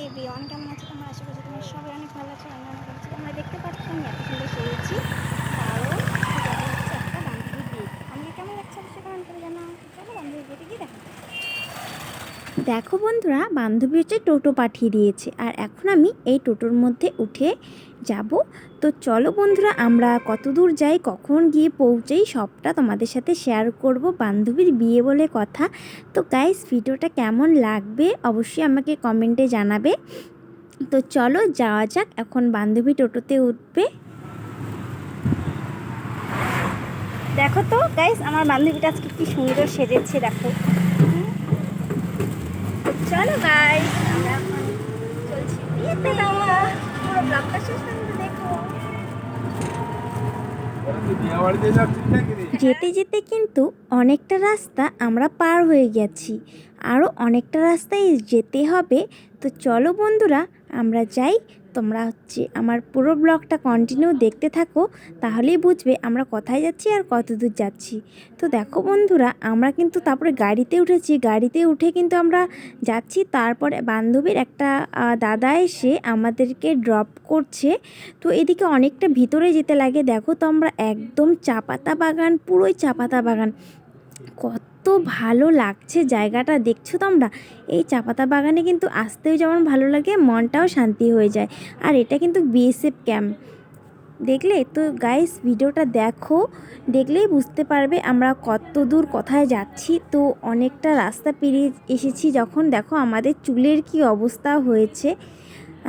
Everyone, কেমন আছো তোমরা? আশা করছি তোমরা সবাই অনেক ভালো আছো। আমি অনেক ভালো আছি। তোমরা দেখতে পাচ্ছ আমি এত সুন্দর সেরেছি, কারণ যাবে হচ্ছে একটা বান্ধবীর বিয়ে। আমাকে কেমন লাগছে অবশ্যই কমেন্ট করে জানাও। চলো বান্ধবীর বিয়েতে গিয়ে দেখা। দেখো বন্ধুরা, বান্ধবী হচ্ছে টোটো পাঠিয়ে দিয়েছে, আর এখন আমি এই টোটোর মধ্যে উঠে যাব। তো চলো বন্ধুরা, আমরা কত দূর যাই, কখন গিয়ে পৌঁছাই, সবটা তোমাদের সাথে শেয়ার করব। বান্ধবীর বিয়ে বলে কথা। তো গাইস, ভিডিওটা কেমন লাগবে অবশ্যই আমাকে কমেন্টে জানাবে। তো চলো যাওয়া যাক। এখন বান্ধবী টোটোতে উঠবে। দেখো তো গাইস, আমার বান্ধবীটা আজকে কি সুন্দর সেজেছে, দেখো। চলো গাইস, আমরা এখন চলছি বিয়েতে যাওয়া। পুরো ব্লগটা শেষ পর্যন্ত দেখো। যেতে যেতে কিন্তু অনেকটা রাস্তা আমরা পার হয়ে গেছি, আরও অনেকটা রাস্তায় যেতে হবে। তো চলো বন্ধুরা, আমরা যাই। তোমরা হচ্ছে আমার পুরো ব্লগটা কন্টিনিউ দেখতে থাকো, তাহলেই বুঝবে আমরা কোথায় যাচ্ছি আর কত দূর যাচ্ছি। তো দেখো বন্ধুরা, আমরা কিন্তু তারপরে গাড়িতে উঠেছি। গাড়িতে উঠে কিন্তু আমরা যাচ্ছি। তারপরে বান্ধবীর একটা দাদা এসে আমাদেরকে ড্রপ করছে। তো এদিকে অনেকটা ভিতরে যেতে লাগে। দেখো তো, আমরা একদম চা পাতা বাগান, পুরোই চা পাতা বাগান। কত ভালো লাগছে জায়গাটা, দেখছো তোমরা? এই চা পাতা বাগানে কিন্তু আসতেও যেমন ভালো লাগে, মনটাও শান্তি হয়ে যায়। আর এটা কিন্তু বিএসএফ ক্যাম্প, দেখলে তো গাইস। ভিডিওটা দেখো, দেখলেই বুঝতে পারবে আমরা কত দূর কোথায় যাচ্ছি। তো অনেকটা রাস্তা পেরিয়ে এসেছি যখন, দেখো আমাদের চুলের কি অবস্থা হয়েছে।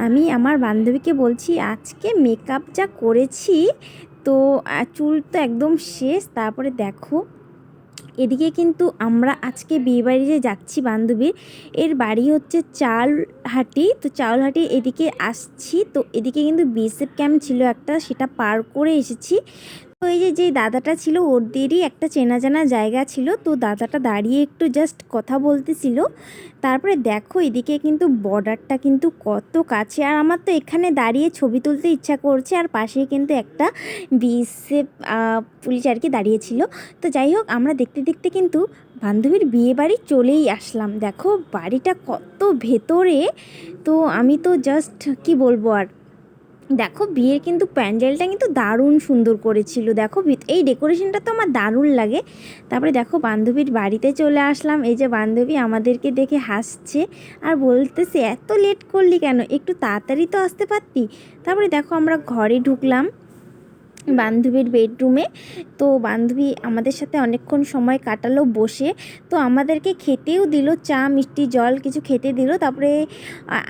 আমি আমার বান্ধবীকে বলছি, আজকে মেকআপ যা করেছি, তো চুল তো একদম শেষ। তারপরে দেখো, এদিকে কিন্তু আমরা আজকে বিয়েবাড়িতে যাচ্ছি বান্ধবীর। এর বাড়ি হচ্ছে চাউলহাটি। তো চাউলহাটি এদিকে আসছি। তো এদিকে কিন্তু বিএসএফ ক্যাম্প ছিল একটা, সেটা পার করে এসেছি। তো এই যে দাদাটা ছিল, ওদেরই একটা চেনা জানা জায়গা ছিল। তো দাদাটা দাঁড়িয়ে একটু জাস্ট কথা বলতেছিল। তারপরে দেখো, এদিকে কিন্তু বর্ডারটা কিন্তু কত কাছে, আর আমার তো এখানে দাঁড়িয়ে ছবি তুলতে ইচ্ছা করছে। আর পাশেই কিন্তু একটা বিএসএফ পুলিশ আর কি দাঁড়িয়েছিল। তো যাই হোক, আমরা দেখতে দেখতে কিন্তু বান্ধবীর বিয়ে বাড়ি চলেই আসলাম। দেখো বাড়িটা কত ভেতরে। তো আমি তো জাস্ট কি বলবো আর। দেখো বিয়ের কিন্তু প্যান্ডেলটা কিন্তু দারুণ সুন্দর করেছিল। দেখো এই ডেকোরেশনটা তো আমার দারুণ লাগে। তারপরে দেখো বান্ধবীর বাড়িতে চলে আসলাম। এই যে বান্ধবী আমাদেরকে দেখে হাসছে আর বলতেছে, এত লেট করলি কেন, একটু তাড়াতাড়ি তো আসতে পারতি। তারপরে দেখো আমরা ঘরে ঢুকলাম, বান্ধবীর বেডরুমে। তো বান্ধবী আমাদের সাথে অনেকক্ষণ সময় কাটালো বসে। তো আমাদেরকে খেতেও দিল, চা মিষ্টি জল কিছু খেতে দিল। তারপরে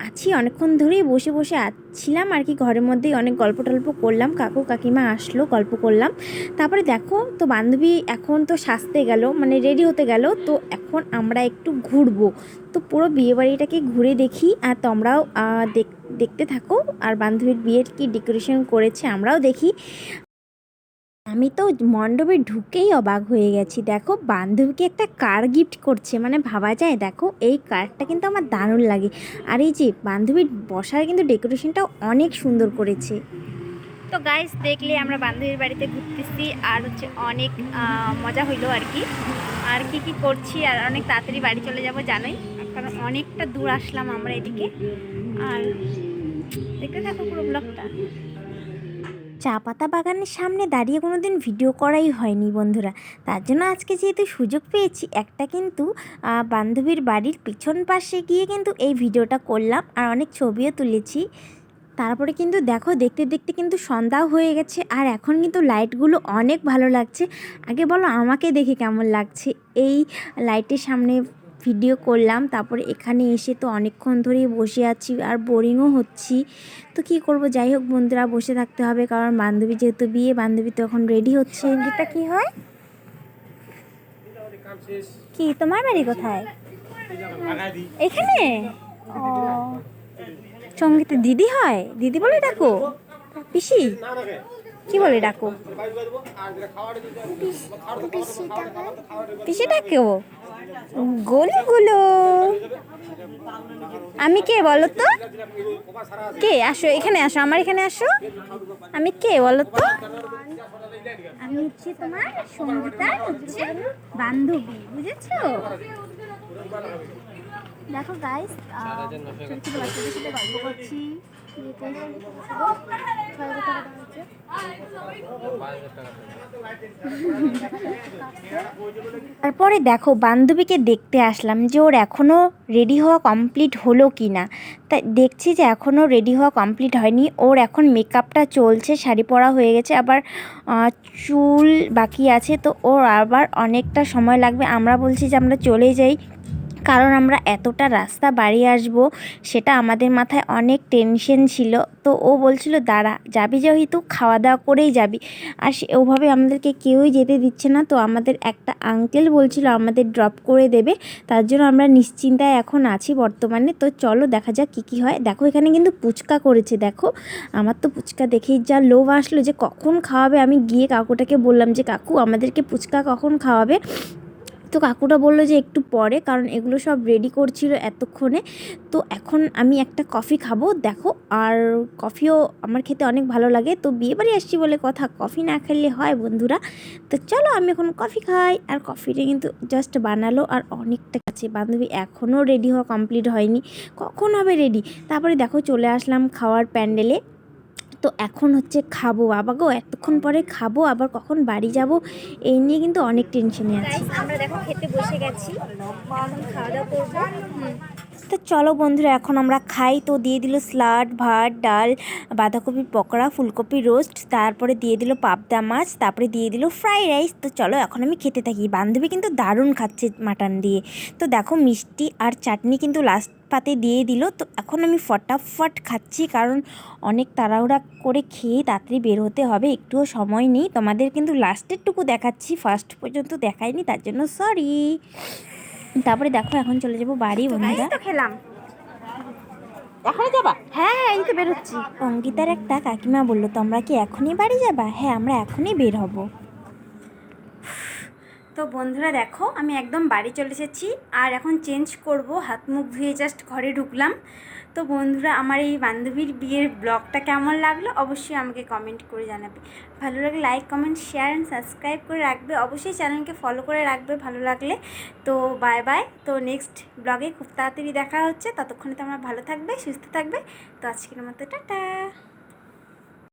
আছি অনেকক্ষণ ধরেই বসে বসে ছিলাম আর কি, ঘরের মধ্যেই অনেক গল্প টল্প করলাম। কাকু কাকিমা আসলো, গল্প করলাম। তারপরে দেখো, তো বান্ধবী এখন তো সাজতে গেল, মানে রেডি হতে গেল। তো এখন আমরা একটু ঘুরবো। তো পুরো বিয়েবাড়িটাকে ঘুরে দেখি, আর তোমরাও দেখতে থাকো। আর বান্ধবীর বিয়ের কি ডেকোরেশন করেছে আমরাও দেখি। আমি তো মণ্ডপে ঢুকেই অবাক হয়ে গেছি। দেখো বান্ধবীকে একটা কার গিফট করছে, মানে ভাবা যায়। দেখো এই কারটা কিন্তু আমার দারুণ লাগে। আর এই যে বান্ধবীর বসার কিন্তু ডেকোরেশনটাও অনেক সুন্দর করেছে। তো গাইস, দেখলে আমরা বান্ধবীর বাড়িতে ঘুরতেছি, আর হচ্ছে অনেক মজা হইলো আর কি। আর কি করছি, আর অনেক তাড়াতাড়ি বাড়ি চলে যাব জানোই, কারণ অনেকটা দূর আসলাম আমরা এদিকে। আর দেখতে থাকো পুরো ব্লগটা। চা পাতা বাগানের সামনে দাঁড়িয়ে কোনো দিন ভিডিও করাই হয়নি বন্ধুরা। তার জন্য আজকে যেহেতু সুযোগ পেয়েছি, একটা কিন্তু বান্ধবীর বাড়ির পিছন পাশে গিয়ে কিন্তু এই ভিডিওটা করলাম, আর অনেক ছবিও তুলেছি। তারপরে কিন্তু দেখো, দেখতে দেখতে কিন্তু সন্ধ্যাও হয়ে গেছে, আর এখন কিন্তু লাইটগুলো অনেক ভালো লাগছে। আগে বলো আমাকে দেখে কেমন লাগছে। এই লাইটের সামনে ভিডিও করলাম, তারপরে এখানে এসে তো অনেকক্ষণ ধরেই বসে আছি, আর বোরিংও হচ্ছি। তো কী করব, যাই হোক বন্ধুরা, বসে থাকতে হবে, কারণ বান্ধবী যেহেতু বিয়ে, বান্ধবী তো এখন রেডি হচ্ছে। এটা কি হয়, কি তোমার বাড়ি কোথায়? এখানে? ও, সঙ্গীতে দিদি হয়, দিদি বলে ডাকো? পিসি কি বলে ডাকো? পিসি ডাকেও? গোলু গুলো। আমি কে বলো তো? কে? আসো এখানে, আসো আমার এখানে আসো। আমি কে বলো তো? আমি হচ্ছে তোমার সঙ্গীতার হচ্ছে বান্ধবী, বুঝেছো? দেখো গাইস, ছোট ছোট বাচ্চাদের সাথে গল্প করছি। তারপরে দেখো বান্ধবীকে দেখতে আসলাম যে ওর এখনও রেডি হওয়া কমপ্লিট হলো কি না। তাই দেখছি যে এখনও রেডি হওয়া কমপ্লিট হয়নি। ওর এখন মেকআপটা চলছে, শাড়ি পরা হয়ে গেছে, আবার চুল বাকি আছে। তো ওর আবার অনেকটা সময় লাগবে। আমরা বলছি যে আমরা চলে যাই, কারণ আমরা এতটা রাস্তা বাড়ি আসব সেটা আমাদের মাথায় অনেক টেনশন ছিল। তো ও বলছিল দাঁড়া, যাবি যেহেতু খাওয়া দাওয়া করেই যাবি। আর ওভাবে আমাদেরকে কেউই যেতে দিচ্ছে না। তো আমাদের একটা আঙ্কেল বলছিল আমাদের ড্রপ করে দেবে, তার জন্য আমরা নিশ্চিন্তায় এখন আছি বর্তমানে। তো চলো দেখা যাক কী কী হয়। দেখো এখানে কিন্তু ফুচকা করেছে। দেখো আমার তো ফুচকা দেখেই যা লোভ আসলো যে কখন খাওয়াবে। আমি গিয়ে কাকুটাকে বললাম যে কাকু আমাদেরকে ফুচকা কখন খাওয়াবে। তো কাকুটা বললো যে একটু পরে, কারণ এগুলো সব রেডি করছিল এতক্ষণে। তো এখন আমি একটা কফি খাবো দেখো। আর কফিও আমার খেতে অনেক ভালো লাগে। তো বিয়েবাড়ি আসছি বলে কথা, কফি না খেলে হয় বন্ধুরা। তো চলো আমি এখন কফি খাই। আর কফিটা কিন্তু জাস্ট বানালো আর অনেকটা কাছে। বান্ধবী এখনও রেডি হওয়া কমপ্লিট হয়নি, কখন হবে রেডি। তারপরে দেখো চলে আসলাম খাওয়ার প্যান্ডেলে। তো এখন হচ্ছে খাবো, বাবা গো এতক্ষণ পরে খাবো, আবার কখন বাড়ি যাব এই নিয়ে কিন্তু অনেক টেনশনে আছি। আমরা দেখো খেতে বসে গেছি, এখন খাওয়া দাওয়া করবো। তো চলো বন্ধুরা এখন আমরা খাই। তো দিয়ে দিল স্যালাড, ভাত, ডাল, বাঁধাকপির পকোড়া, ফুলকপি রোস্ট, তারপরে দিয়ে দিল পাবদা মাছ, তারপরে দিয়ে দিল ফ্রাইড রাইস। তো চলো এখন আমি খেতে থাকি। বান্ধবী কিন্তু দারুণ খাচ্ছে মাটন দিয়ে। তো দেখো মিষ্টি আর চাটনি কিন্তু লাস্ট পাতে দিয়ে দিল। তো এখন আমি ফটাফট খাচ্ছি, কারণ অনেক তাড়াহুড়া করে খেয়ে তাড়াতাড়ি বের হতে হবে, একটুও সময় নেই। তোমাদের কিন্তু লাস্টেরটুকু দেখাচ্ছি, ফার্স্ট পর্যন্ত দেখাইনি, তার জন্য সরি। তারপরে দেখো এখন চলে যাবো বাড়ি বন্ধুরা। তো খেলাম, এখনই যাবা? হ্যাঁ হ্যাঁ এই তো বেরোচ্ছি। অঙ্কিতার একটা কাকিমা বললো তোমরা কি এখনই বাড়ি যাবা? হ্যাঁ আমরা এখনই বের হব। তো বন্ধুরা দেখো আমি একদম বাড়ি চলে এসেছি, আর এখন চেঞ্জ করব, হাত মুখ ধুয়ে জাস্ট ঘরে ঢুকলাম। তো বন্ধুরা আমার এই বান্ধবীর বিয়ের ব্লগটা কেমন লাগলো অবশ্যই আমাকে কমেন্ট করে জানাবে। ভালো লাগলে like, comment, share and subscribe করে রাখবে, অবশ্যই চ্যানেলকে ফলো করে রাখবে ভালো লাগলে। তো বাই বাই। তো নেক্সট ব্লগে খুব তাড়াতাড়ি দেখা হচ্ছে, ততক্ষণে তোমরা ভালো থাকবে, সুস্থ থাকবে। তো আজকের মতো টাটা।